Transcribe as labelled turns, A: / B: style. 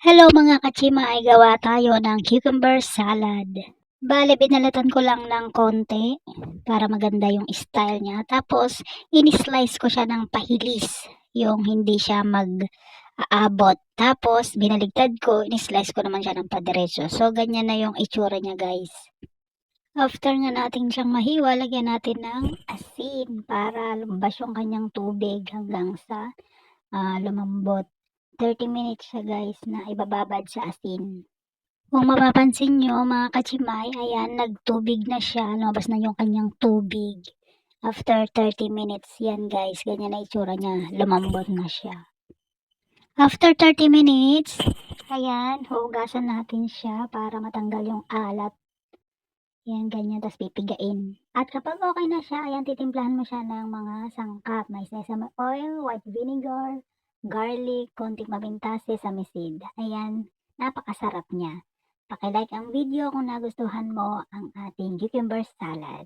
A: Hello mga kachima, ay gawa tayo ng cucumber salad. Bale, binalatan ko lang ng konti para maganda yung style niya. Tapos, in-slice ko siya ng pahilis, yung hindi siya mag-aabot. Tapos, binaligtad ko, in-slice ko naman siya ng padiretso. So, ganyan na yung itsura niya, guys. After nga natin siyang mahiwa, lagyan natin ng asin para lumabas yung kanyang tubig hanggang sa lumambot. 30 minutes siya guys na ibababad sa asin. Kung mapapansin nyo mga kachimay, ayan, nagtubig na siya, lumabas na yung kanyang tubig. After 30 minutes, yan guys, ganyan na itsura niya, lumambot na siya. After 30 minutes, ayan, hugasan natin siya para matanggal yung alat. Yan, ganyan, tapos pipigain. At kapag okay na siya, ayan, titimplahan mo siya ng mga sangkap. May sesame oil, white vinegar, garlic, konting paminta, sesame seed. Ayan, napakasarap niya. Paki-like ang video kung nagustuhan mo ang ating cucumber salad.